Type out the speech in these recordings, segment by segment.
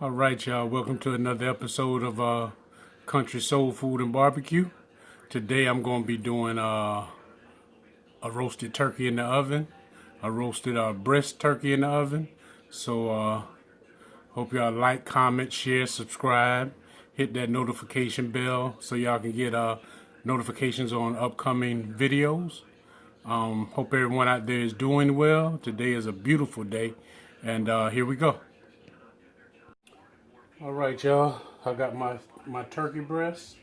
All right, y'all. Welcome to another episode of Country Soul Food and Barbecue. Today I'm going to be doing a roasted turkey in the oven, a roasted breast turkey in the oven. So hope y'all like, comment, share, subscribe, hit that notification bell so y'all can get notifications on upcoming videos. Hope everyone out there is doing well. Today is a beautiful day, and here we go. All right, y'all. I got my turkey breast.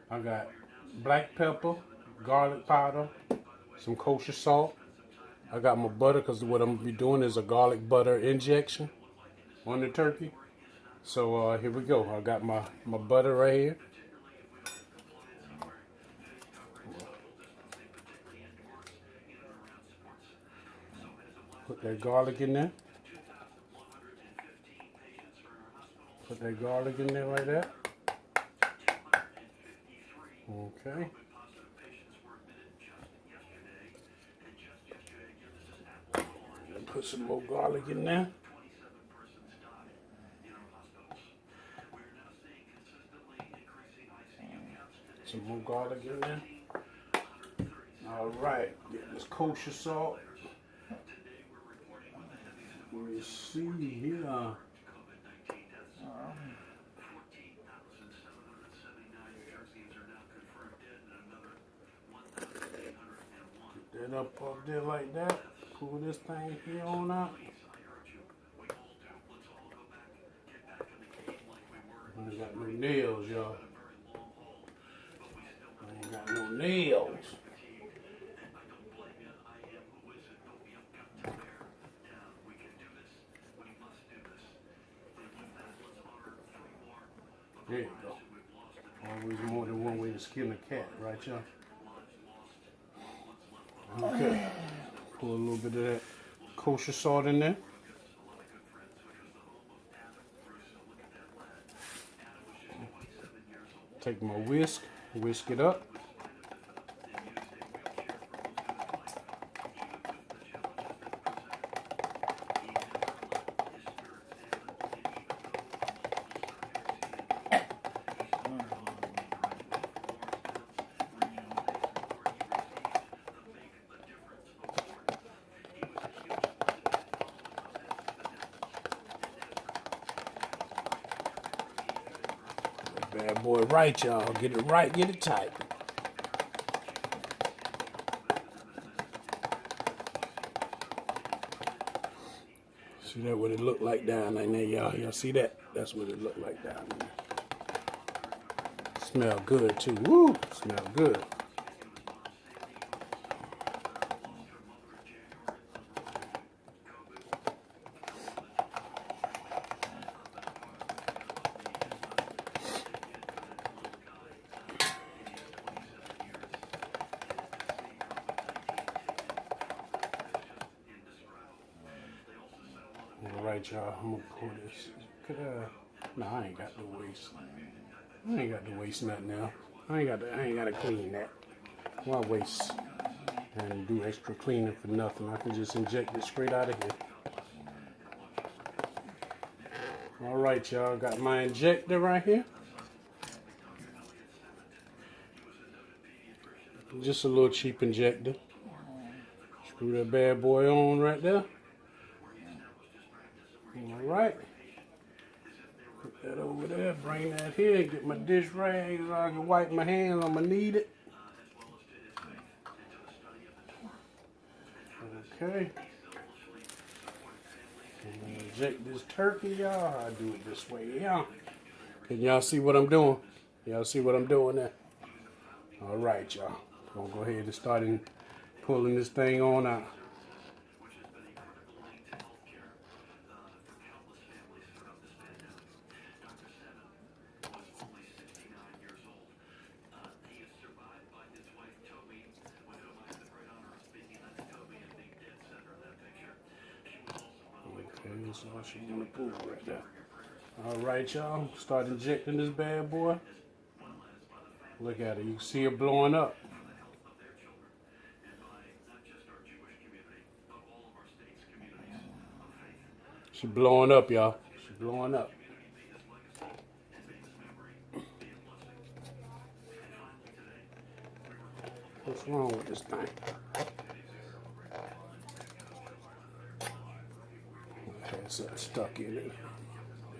I got black pepper, garlic powder, some kosher salt. I got my butter because what I'm gonna be doing is a garlic butter injection on the turkey. So here we go. I got my butter right here. Put that garlic in there. Put that garlic in there like that. Okay. Put some more garlic in there. Some more garlic in there. All right. Get this kosher salt. Let me see here. Get that up there like that. Pull this thing here on out. I ain't got no nails, y'all. I ain't got no nails. There you go. Always more than one way to skin a cat, right, y'all? Okay. Put a little bit of that kosher salt in there. Take my whisk it up. Bad boy right, y'all. Get it right, get it tight. See that what it look like down in there, y'all? Y'all see that? That's what it look like down there. Smell good too. Woo! Smell good. All right, y'all. I'm gonna pour this. No, I ain't got the waste. I ain't got to waste nothing now. I ain't got to clean that. Why waste and do extra cleaning for nothing? I can just inject it straight out of here. All right, y'all. Got my injector right here. Just a little cheap injector. Screw that bad boy on right there. All right. Put that over there. Bring that here. Get my dish rag so I can wipe my hands. I'm going to need it. Okay. Inject this turkey, y'all. I do it this way, yeah. Can y'all see what I'm doing? Y'all see what I'm doing there? All right, y'all. I'm gonna go ahead and start pulling this thing on out. Okay, that's all she wanna pull right there. All right, y'all. Start injecting this bad boy. Look at it. You can see it blowing up. She blowing up, y'all. She blowing up. What's wrong with this thing? Okay, it's stuck in it.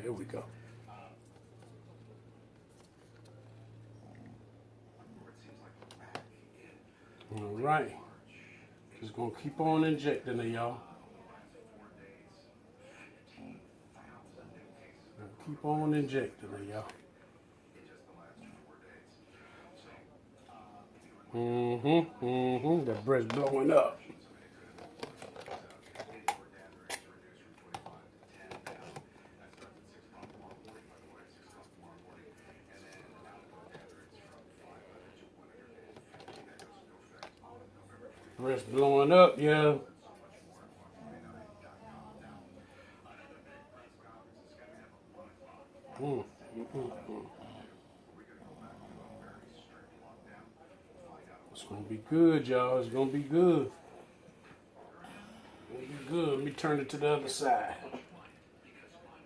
There we go. All right. Just gonna keep on injecting it, y'all. Keep on injecting it, y'all. That breast blowing up. Breast blowing up, yeah. It's gonna be good, y'all. It's gonna be good. It's gonna be good. Let me turn it to the other side.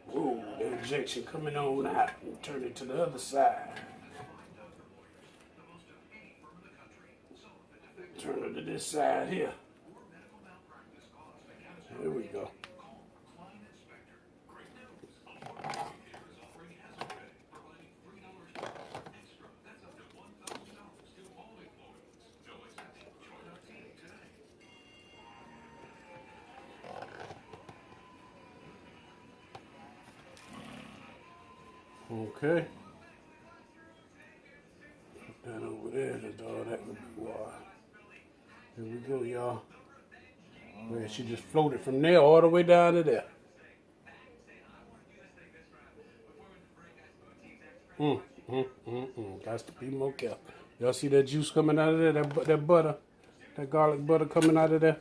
Whoa, the injection coming on out. Turn it to the other side. Turn it to this side here. There we go. Okay. Put that over there. That's all that would be water. Here we go, y'all. Where she just floated from there all the way down to there. Got to be more careful. Y'all see that juice coming out of there? That butter, that garlic butter coming out of there?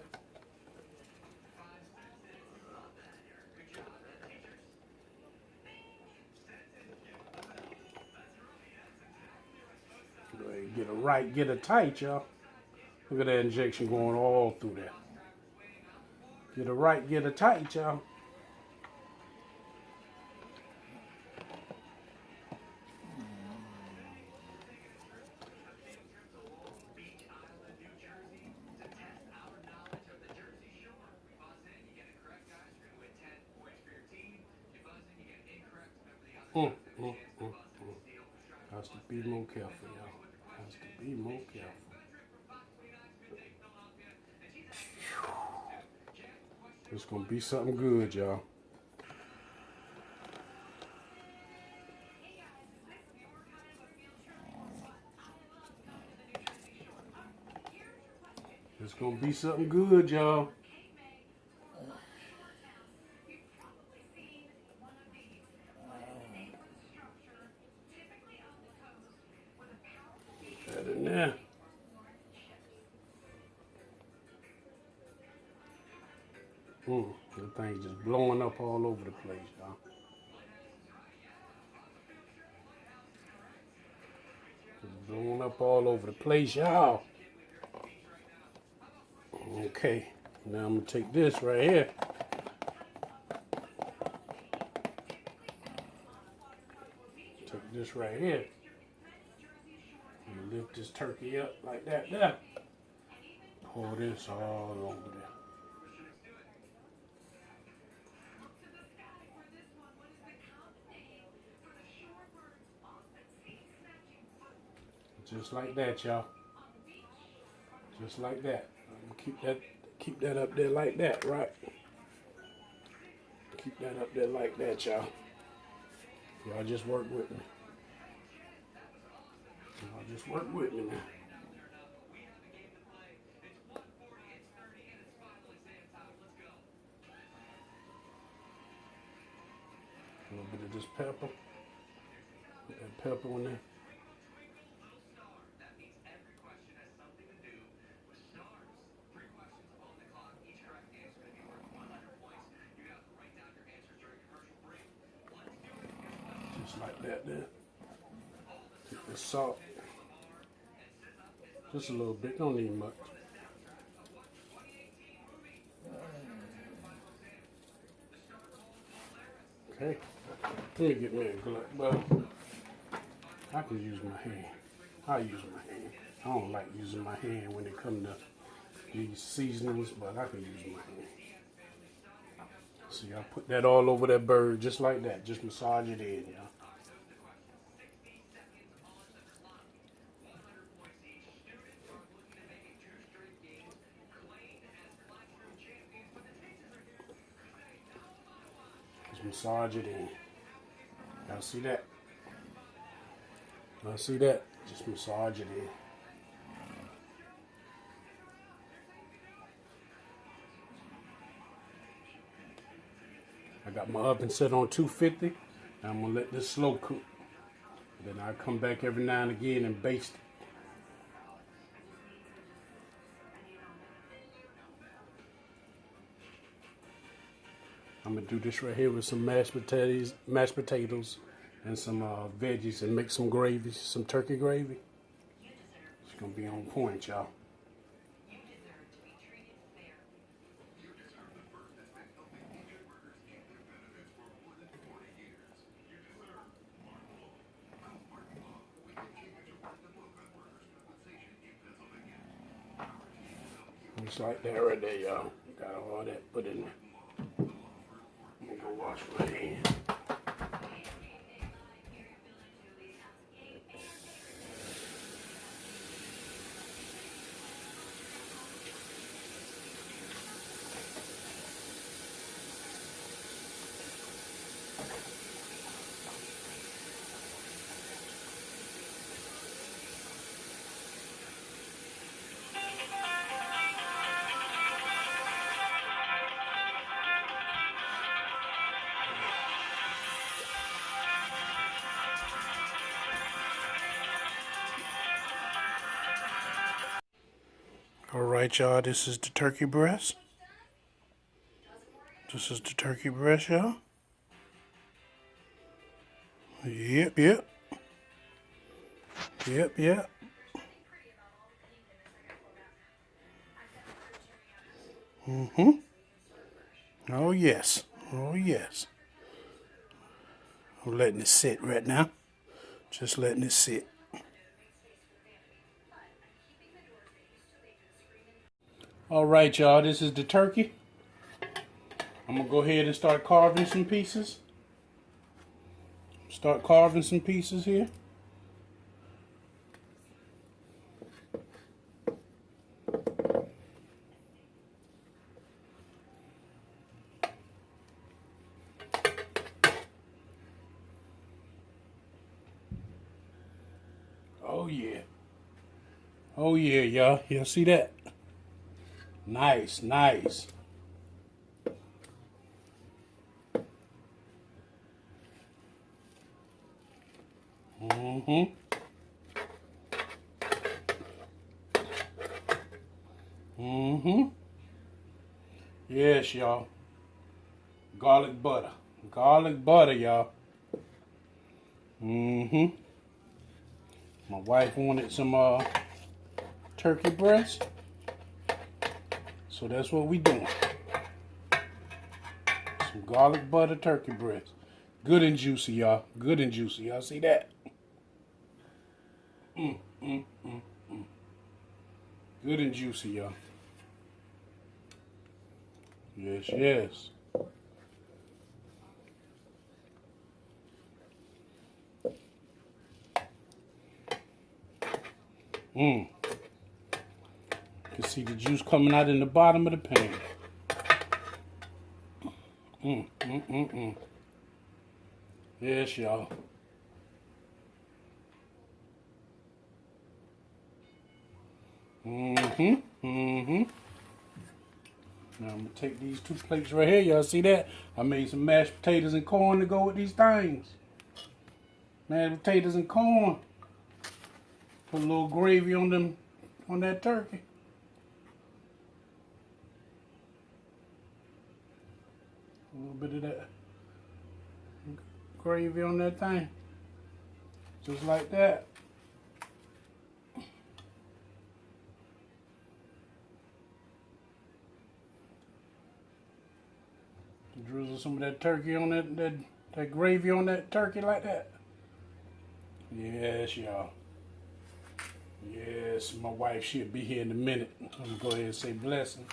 Get it tight, y'all. Look at that injection going all through there. Get it right, get it tight, y'all. Has to be more careful, y'all. Has to be more careful. It's gonna be something good, y'all. It's gonna be something good, y'all. That in there. The thing's just blowing up all over the place, y'all. Just blowing up all over the place, y'all. Okay, now I'm gonna take this right here. Take this right here. And lift this turkey up like that there. Pour this all over there. Just like that, y'all. Just like that. Keep that up there like that, right? Keep that up there like that, y'all. Y'all just work with me. Y'all just work with me now. A little bit of this pepper. Put that pepper in there. Just like that there. Take the salt. Just a little bit, don't need much. Okay, Let me get me a glove. Well, I can use my hand. I use my hand. I don't like using my hand when it comes to these seasonings, but I can use my hand. See, I put that all over that bird just like that. Just massage it in, y'all. Just massage it in. Y'all see that? Y'all see that? Just massage it in. I got my oven set on 250. And I'm gonna let this slow cook. Then I come back every now and again and baste it. I'm gonna do this right here with some mashed potatoes, and some veggies, and make some gravy, some turkey gravy. It's gonna be on point, y'all. Just like that right there, y'all. Got all that put in there. Let me go wash my hands. All right, y'all, this is the turkey breast. This is the turkey breast, y'all. Yep. Oh, yes. I'm letting it sit right now. Just letting it sit. All right, y'all, this is the turkey. I'm gonna go ahead and start carving some pieces. Here. Oh yeah, y'all. Y'all see that? Nice. Yes, y'all. Garlic butter, y'all. My wife wanted some turkey breast, so that's what we doing. Some garlic butter turkey breast. Good and juicy, y'all. Y'all see that? Good and juicy, y'all. Yes. You can see the juice coming out in the bottom of the pan. Yes, y'all. Now I'm gonna take these 2 plates right here. Y'all see that? I made some mashed potatoes and corn to go with these things. Mashed potatoes and corn. Put a little gravy on them, on that turkey. A little bit of that gravy on that thing. Just like that. Drizzle some of that turkey on that That gravy on that turkey like that? Yes, y'all. Yes, my wife should be here in a minute. I'm gonna go ahead and say blessing.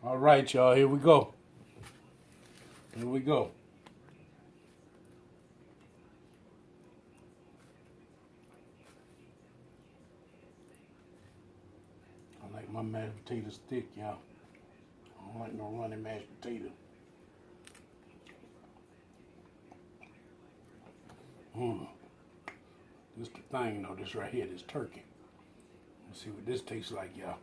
All right, y'all, here we go. Here we go. I like my mashed potatoes thick, y'all. I don't like no runny mashed potato. This the thing, you know, this right here, this turkey. Let's see what this tastes like, y'all.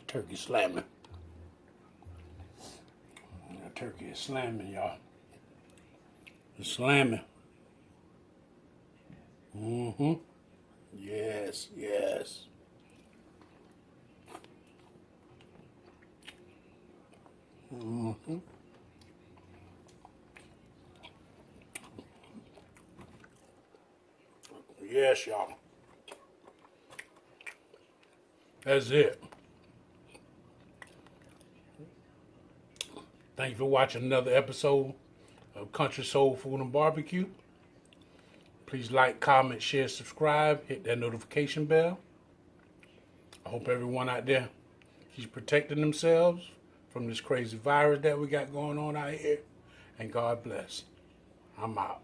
Turkey slamming. That turkey is slamming, y'all. It's slamming. Mm-hmm. Yes, yes. Mm-hmm. Yes, y'all. That's it. Thank you for watching another episode of Country Soul Food and Barbecue. Please like, comment, share, subscribe, hit that notification bell. I hope everyone out there keeps protecting themselves from this crazy virus that we got going on out here. And God bless. I'm out.